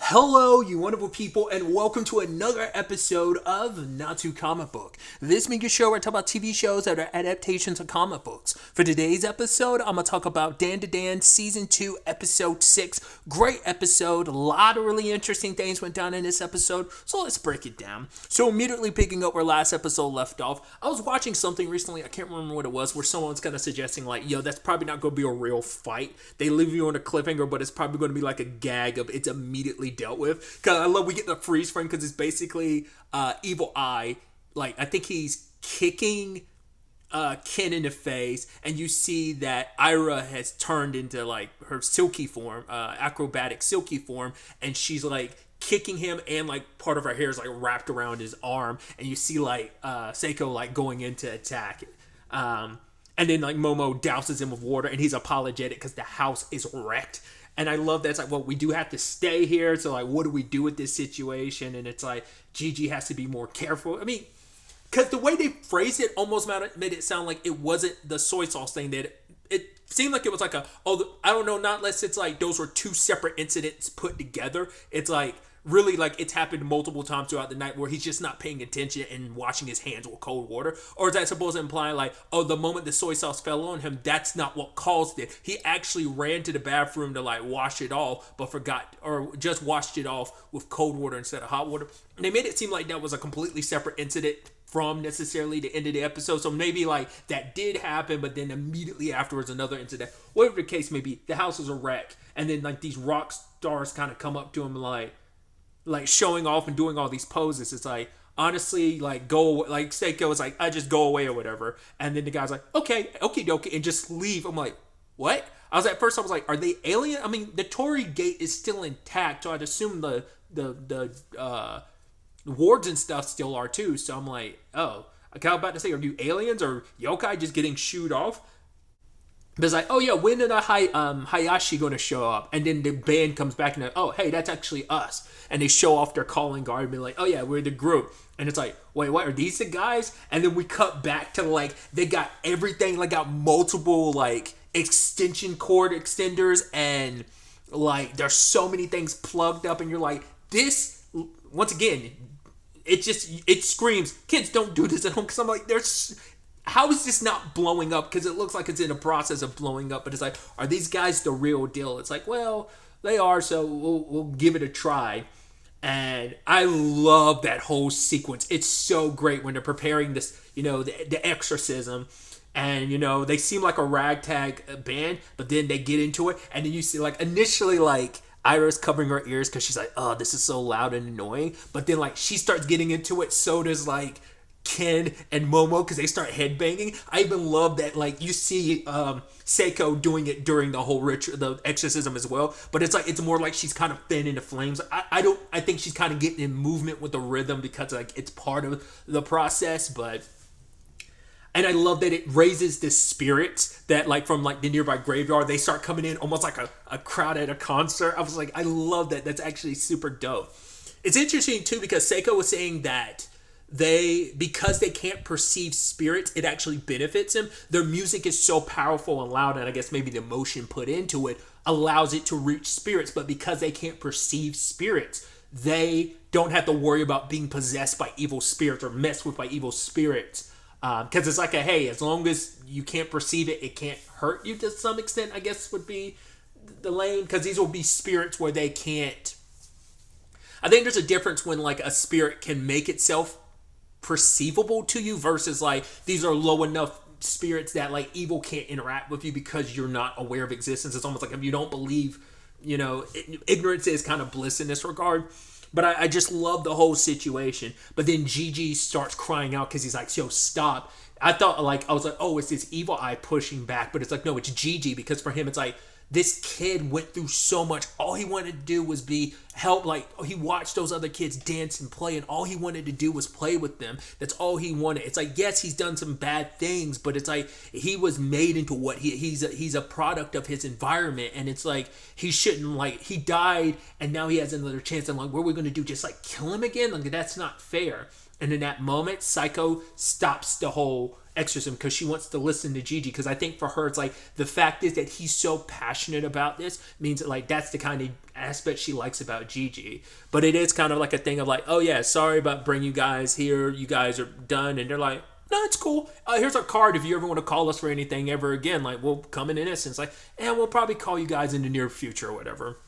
Hello, you wonderful people, and welcome to another episode of Not Too Comic Book. This being a show where I talk about TV shows that are adaptations of comic books. For today's episode, I'm going to talk about Dandadan Season 2, Episode 6. Great episode. A lot of really interesting things went down in this episode, so let's break it down. So immediately picking up where last episode left off, I was watching something recently, I can't remember what it was, where someone's kind of suggesting like, yo, that's probably not going to be a real fight. They leave you on a cliffhanger, but it's probably going to be like a gag of it's immediately dealt with. Because I love we get the freeze frame because it's basically Evil Eye. Like, I think he's kicking Ken in the face, and you see that Ira has turned into like her silky form, acrobatic silky form, and she's like kicking him, and like part of her hair is like wrapped around his arm, and you see like Seiko like going into attack. And then like Momo douses him with water, and he's apologetic because the house is wrecked. And I love that. It's like, well, we do have to stay here. So, like, what do we do with this situation? And it's like, Gigi has to be more careful. I mean, because the way they phrased it almost made it sound like it wasn't the soy sauce thing. That it seemed like it was like I don't know, not unless it's like those were two separate incidents put together. It's like, really, like, it's happened multiple times throughout the night where he's just not paying attention and washing his hands with cold water? Or is that supposed to imply, like, oh, the moment the soy sauce fell on him, that's not what caused it? He actually ran to the bathroom to, like, wash it off, but forgot, or just washed it off with cold water instead of hot water. And they made it seem like that was a completely separate incident from necessarily the end of the episode. So maybe, like, that did happen, but then immediately afterwards, another incident. Whatever the case may be, the house is a wreck. And then, like, these rock stars kind of come up to him, like showing off and doing all these poses. It's like, honestly, like, go, like, Seiko is like, I just go away or whatever. And then the guy's like, okay, and just leave. I'm like, what? I was at first, I was like, are they alien? I mean, the Torii gate is still intact, so I'd assume the wards and stuff still are too. So I'm like, oh, I was about to say, are you aliens or yokai just getting shooed off? But it's like, oh yeah, when did Hayashi going to show up? And then the band comes back and they're, oh, hey, that's actually us. And they show off their calling card and be like, oh yeah, we're the group. And it's like, wait, what, are these the guys? And then we cut back to like, they got everything, like got multiple like extension cord extenders, and like there's so many things plugged up, and you're like, this, once again, it screams, kids, don't do this at home. Because I'm like, how is this not blowing up? Because it looks like it's in a process of blowing up. But it's like, are these guys the real deal? It's like, well, they are, so we'll give it a try. And I love that whole sequence. It's so great when they're preparing this, the exorcism. And, they seem like a ragtag band, but then they get into it. And then you see, like, initially, like, Ira's covering her ears because she's like, oh, this is so loud and annoying. But then, like, she starts getting into it. So does, like, Ken and Momo, because they start headbanging. I even love that, like, you see Seiko doing it during the whole the exorcism as well, but it's like, it's more like she's kind of fanning the flames. I think she's kind of getting in movement with the rhythm because, like, it's part of the process. And I love that it raises the spirits that, like, from like the nearby graveyard, they start coming in almost like a crowd at a concert. I was like, I love that. That's actually super dope. It's interesting too because Seiko was saying that because they can't perceive spirits, it actually benefits them. Their music is so powerful and loud, and I guess maybe the emotion put into it allows it to reach spirits. But because they can't perceive spirits, they don't have to worry about being possessed by evil spirits or messed with by evil spirits. Because it's like hey, as long as you can't perceive it, it can't hurt you to some extent, I guess would be the lane. Because these will be spirits where they can't. I think there's a difference when, like, a spirit can make itself perceivable to you versus, like, these are low enough spirits that, like, evil can't interact with you because you're not aware of existence. It's almost like if you don't believe, ignorance is kind of bliss in this regard. But I just love the whole situation. But then Gigi starts crying out because he's like, yo, stop. I was like, oh, it's this Evil Eye pushing back. But it's like, no, it's Gigi, because for him, it's like, this kid went through so much. All he wanted to do was help. Like, he watched those other kids dance and play, and all he wanted to do was play with them. That's all he wanted. It's like, yes, he's done some bad things, but it's like he was made into what he's a product of his environment. And it's like, he shouldn't, like, he died and now he has another chance. And like, what are we going to do? Just like kill him again? Like, that's not fair. And in that moment, Psycho stops the whole exorcism because she wants to listen to Gigi. Because I think for her, it's like the fact is that he's so passionate about this means that like that's the kind of aspect she likes about Gigi. But it is kind of like a thing of like, oh yeah, sorry about bringing you guys here. You guys are done, and they're like, no, it's cool. Here's our card. If you ever want to call us for anything ever again, like we'll come in innocence. Like, and we'll probably call you guys in the near future or whatever.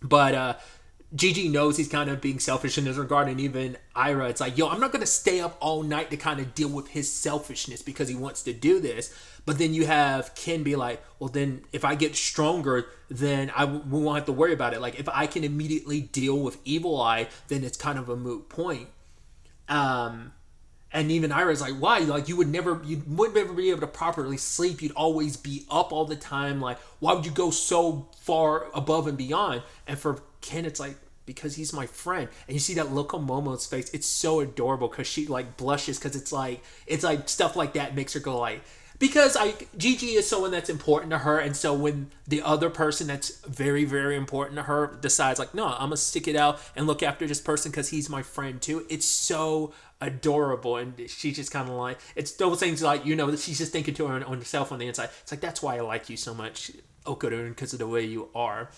But Gigi knows he's kind of being selfish in this regard, and even Ira, it's like, yo, I'm not going to stay up all night to kind of deal with his selfishness because he wants to do this. But then you have Ken be like, well, then if I get stronger, then we won't have to worry about it. Like, if I can immediately deal with Evil Eye, then it's kind of a moot point. And even Ira's like, why? Like, you wouldn't ever be able to properly sleep. You'd always be up all the time. Like, why would you go so far above and beyond? And for Ken, it's like, because he's my friend. And you see that look on Momo's face. It's so adorable because she like blushes because it's like stuff like that makes her go like, because Gigi is someone that's important to her, and so when the other person that's very, very important to her decides like, no, I'm gonna stick it out and look after this person because he's my friend too, it's so adorable. And she's just kind of like, it's those things like, you know, that she's just thinking to her on herself on the inside. It's like, that's why I like you so much, Okurun, because of the way you are.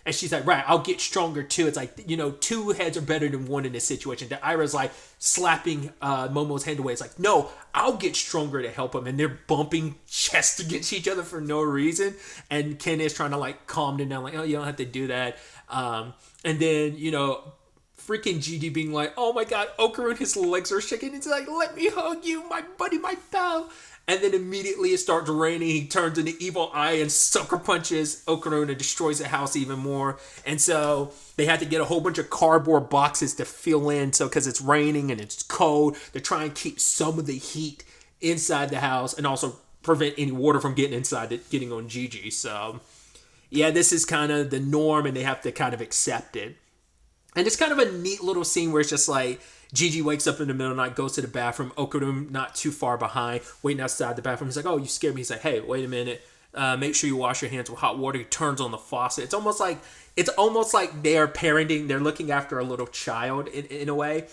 And she's like, right, I'll get stronger too. It's like, you know, two heads are better than one in this situation. That Ira's like slapping Momo's hand away. It's like, no, I'll get stronger to help him. And they're bumping chests against each other for no reason. And Ken is trying to like calm them down, like, oh, you don't have to do that. And then, you know, freaking Gigi being like, oh my God, Okurun, his legs are shaking. It's like, let me hug you, my buddy, my pal. And then immediately it starts raining. He turns into Evil Eye and sucker punches Okurun and destroys the house even more. And so they had to get a whole bunch of cardboard boxes to fill in. So because it's raining and it's cold, to try and keep some of the heat inside the house and also prevent any water from getting inside it, getting on Gigi. So yeah, this is kind of the norm and they have to kind of accept it. And it's kind of a neat little scene where it's just like, Gigi wakes up in the middle of the night, goes to the bathroom. Okurun not too far behind, waiting outside the bathroom. He's like, oh, you scared me. He's like, hey, wait a minute. Make sure you wash your hands with hot water. He turns on the faucet. It's almost like they're parenting. They're looking after a little child in a way.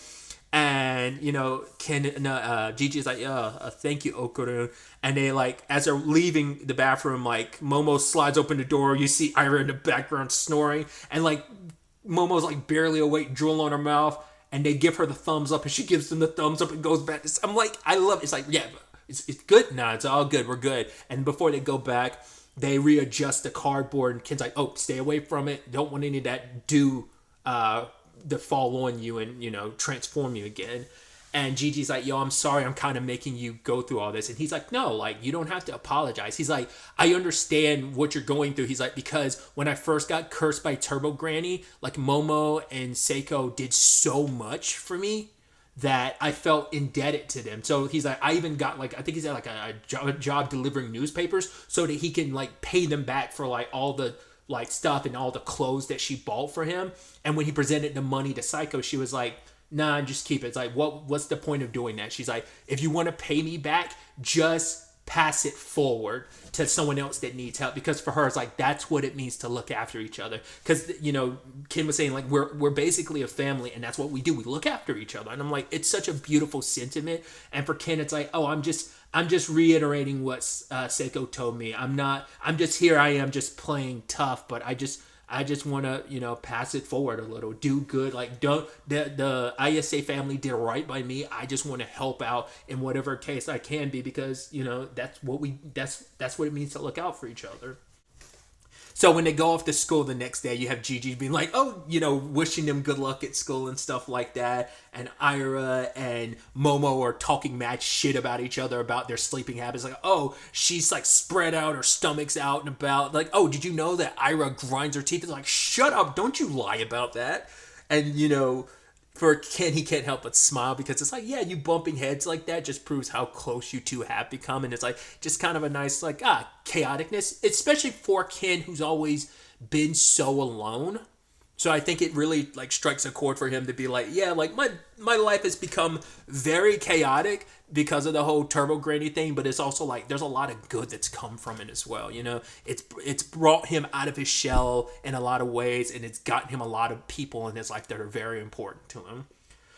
And, you know, Gigi's like, thank you, Okurun. And they like, as they're leaving the bathroom, like Momo slides open the door. You see Ira in the background snoring. And like Momo's like barely awake, drool on her mouth. And they give her the thumbs up, and she gives them the thumbs up and goes back. I'm like, I love it. It's like, yeah, it's good. No, it's all good. We're good. And before they go back, they readjust the cardboard, and Ken's like, oh, stay away from it. Don't want any of that to fall on you and, you know, transform you again. And Gigi's like, yo, I'm sorry, I'm kind of making you go through all this. And he's like, no, like, you don't have to apologize. He's like, I understand what you're going through. He's like, because when I first got cursed by Turbo Granny, like Momo and Seiko did so much for me that I felt indebted to them. So he's like, I even got like, I think he's at like a job delivering newspapers so that he can like pay them back for like all the like stuff and all the clothes that she bought for him. And when he presented the money to Psycho, she was like, nah, just keep it. It's like, what's the point of doing that? She's like, if you want to pay me back, just pass it forward to someone else that needs help. Because for her, it's like, that's what it means to look after each other. Because, you know, Kim was saying, like, we're basically a family, and that's what we do. We look after each other. And I'm like, it's such a beautiful sentiment. And for Ken, it's like, oh, I'm just reiterating what Seiko told me. I'm just here. I am just playing tough, but I just want to, you know, pass it forward a little, do good. Like, the ISA family did right by me. I just want to help out in whatever case I can be, because, you know, that's what it means to look out for each other. So when they go off to school the next day, you have Gigi being like, oh, you know, wishing them good luck at school and stuff like that. And Ira and Momo are talking mad shit about each other, about their sleeping habits. Like, oh, she's like spread out, her stomach's out and about. Like, oh, did you know that Ira grinds her teeth? It's like, shut up, don't you lie about that. And, you know, for Ken, he can't help but smile, because it's like, yeah, you bumping heads like that just proves how close you two have become. And it's like, just kind of a nice, like, chaoticness, especially for Ken, who's always been so alone. So I think it really, like, strikes a chord for him to be like, yeah, like, my life has become very chaotic because of the whole Turbo Granny thing, but it's also like, there's a lot of good that's come from it as well, you know? It's brought him out of his shell in a lot of ways, and it's gotten him a lot of people in his life that are very important to him.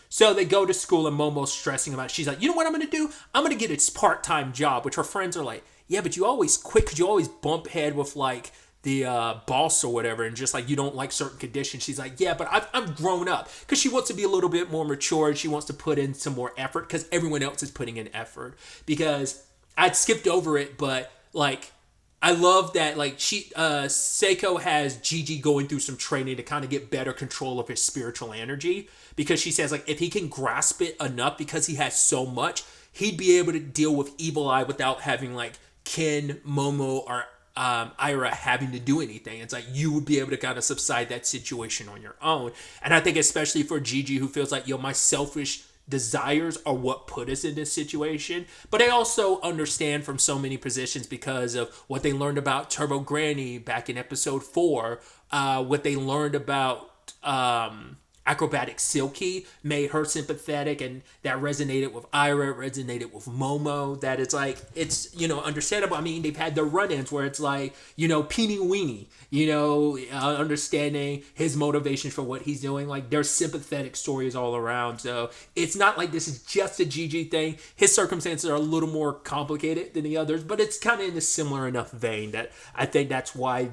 So they go to school and Momo's stressing about it. She's like, you know what I'm going to do? I'm going to get a part-time job, which her friends are like, yeah, but you always quit because you always bump head with like the boss or whatever, and just like you don't like certain conditions. She's like, yeah, but I'm grown up, because she wants to be a little bit more mature. She wants to put in some more effort because everyone else is putting in effort. Because I'd skipped over it, but like I love that like Seiko has Gigi going through some training to kind of get better control of his spiritual energy, because she says like if he can grasp it enough, because he has so much, he'd be able to deal with Evil Eye without having like Ken, Momo, or Ira having to do anything. It's like you would be able to kind of subside that situation on your own. And I think especially for Gigi, who feels like, yo, my selfish desires are what put us in this situation. But I also understand from so many positions, because of what they learned about Turbo Granny back in episode 4, what they learned about Acrobatic Silky made her sympathetic, and that resonated with Ira, resonated with Momo, that it's like, it's, understandable. I mean, they've had their run-ins where it's like, Peeny Weenie, understanding his motivations for what he's doing. Like, there's sympathetic stories all around. So it's not like this is just a Gigi thing. His circumstances are a little more complicated than the others, but it's kind of in a similar enough vein that I think that's why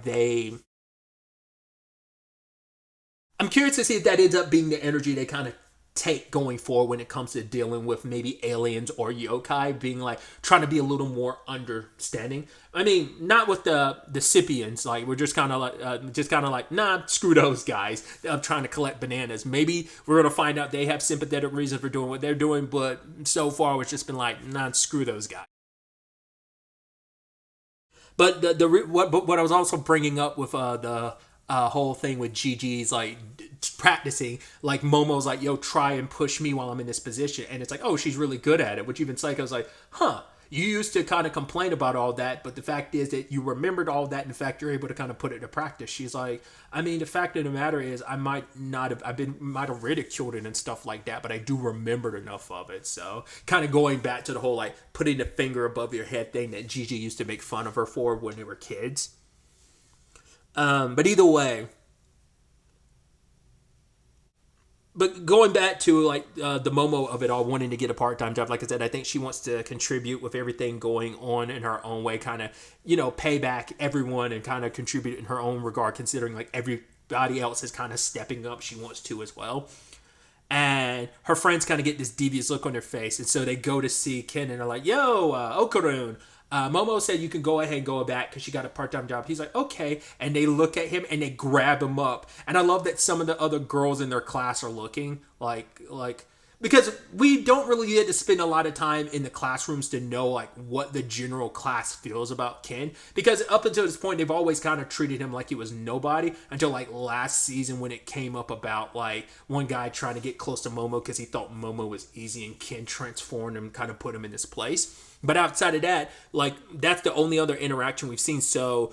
I'm curious to see if that ends up being the energy they kind of take going forward when it comes to dealing with maybe aliens or yokai, being like trying to be a little more understanding. I mean, not with the Sipians, like we're just kind of like nah, screw those guys. I'm trying to collect bananas. Maybe we're gonna find out they have sympathetic reasons for doing what they're doing, but so far it's just been like nah, screw those guys. But what I was also bringing up with the whole thing with Gigi's like practicing, like Momo's like, yo, try and push me while I'm in this position, and it's like, oh, she's really good at it, which even Psycho's like, huh, you used to kind of complain about all that, but the fact is that you remembered all that, and in fact you're able to kind of put it into practice. She's like, I mean, the fact of the matter is I might have ridiculed it and stuff like that, but I do remember enough of it. So kind of going back to the whole like putting the finger above your head thing that Gigi used to make fun of her for when they were kids. But either way, but going back to like the Momo of it all, wanting to get a part-time job, like I said, I think she wants to contribute with everything going on in her own way, kind of, pay back everyone and kind of contribute in her own regard, considering like everybody else is kind of stepping up. She wants to as well. And her friends kind of get this devious look on their face, and so they go to see Ken, and they're like, yo, Okarun, Momo said you can go ahead and go back because she got a part-time job. He's like, okay. And they look at him and they grab him up. And I love that some of the other girls in their class are looking like because we don't really get to spend a lot of time in the classrooms to know like what the general class feels about Ken. Because up until this point, they've always kind of treated him like he was nobody, until like last season when it came up about like one guy trying to get close to Momo because he thought Momo was easy, and Ken transformed him, kind of put him in his place. But outside of that, like, that's the only other interaction we've seen. So,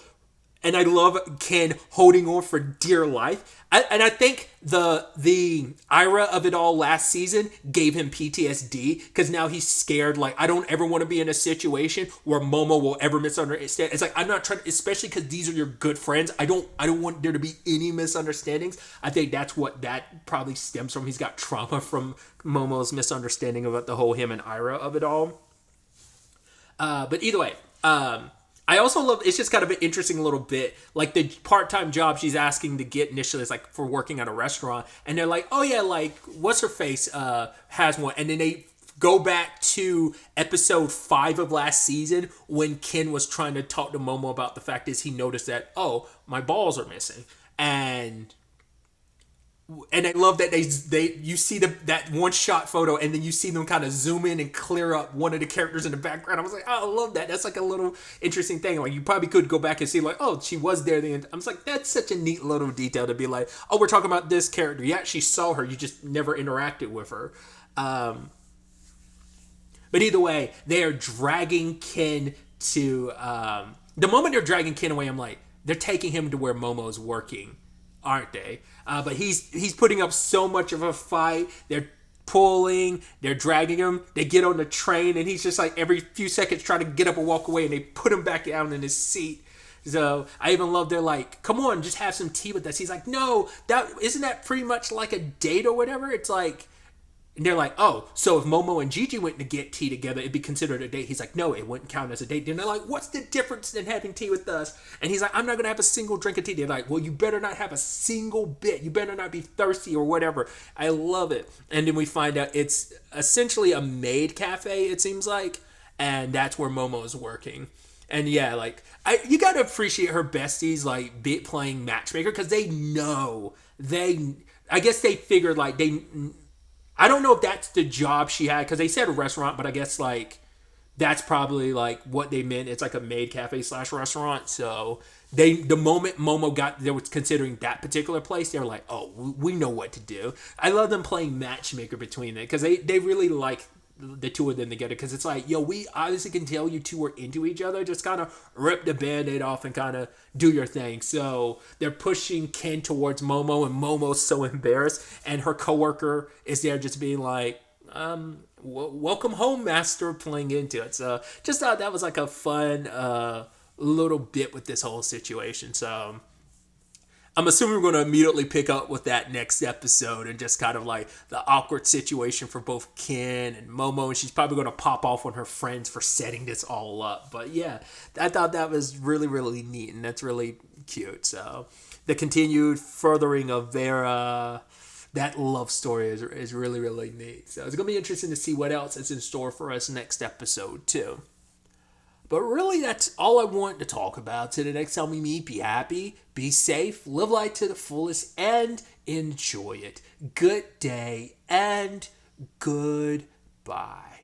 and I love Ken holding on for dear life. And I think the Ira of it all last season gave him PTSD, because now he's scared. Like, I don't ever want to be in a situation where Momo will ever misunderstand. It's like, I'm not trying to, especially because these are your good friends. I don't want there to be any misunderstandings. I think that's what that probably stems from. He's got trauma from Momo's misunderstanding about the whole him and Ira of it all. But either way, I also love, it's just kind of an interesting little bit, like the part-time job she's asking to get initially is like for working at a restaurant, and they're like, oh yeah, like what's her face has one, and then they go back to episode 5 of last season when Ken was trying to talk to Momo about the fact is he noticed that, oh, my balls are missing, and I love that you see that one shot photo, and then you see them kind of zoom in and clear up one of the characters in the background. I was like, oh, I love that. That's like a little interesting thing. Like, you probably could go back and see like, oh, she was there. I was like, that's such a neat little detail to be like, oh, we're talking about this character. You actually saw her. You just never interacted with her. But either way, they are dragging Ken to... the moment they're dragging Ken away, I'm like, they're taking him to where Momo's working, aren't they? But he's putting up so much of a fight. They're pulling, they're dragging him. They get on the train, and he's just like every few seconds trying to get up and walk away, and they put him back down in his seat. So I even love they're like, come on, just have some tea with us. He's like, no, that isn't that pretty much like a date or whatever. It's like, And they're like, oh, so if Momo and Gigi went to get tea together, it'd be considered a date. He's like, no, it wouldn't count as a date. And they're like, what's the difference in having tea with us? And he's like, I'm not going to have a single drink of tea. They're like, well, you better not have a single bit. You better not be thirsty or whatever. I love it. And then we find out it's essentially a maid cafe, it seems like. And that's where Momo is working. And yeah, like, you got to appreciate her besties, like, playing matchmaker, because I guess they figured, like, I don't know if that's the job she had, because they said a restaurant, but I guess, like, that's probably, like, what they meant. It's like a maid cafe / restaurant. So the moment Momo they were considering that particular place, they were like, oh, we know what to do. I love them playing matchmaker between them, because they really like the two of them together, because it's like, yo, we obviously can tell you two are into each other. Just kind of rip the band-aid off and kind of do your thing. So they're pushing Ken towards Momo, and Momo's so embarrassed, and her coworker is there just being like, welcome home, master, playing into it. So just thought that was like a fun little bit with this whole situation. So I'm assuming we're going to immediately pick up with that next episode, and just kind of like the awkward situation for both Ken and Momo. And she's probably going to pop off on her friends for setting this all up. But yeah, I thought that was really, really neat, and that's really cute. So the continued furthering of their that love story is really, really neat. So it's going to be interesting to see what else is in store for us next episode too. But really, that's all I want to talk about. Till the next time we meet, be happy, be safe, live life to the fullest, and enjoy it. Good day and goodbye.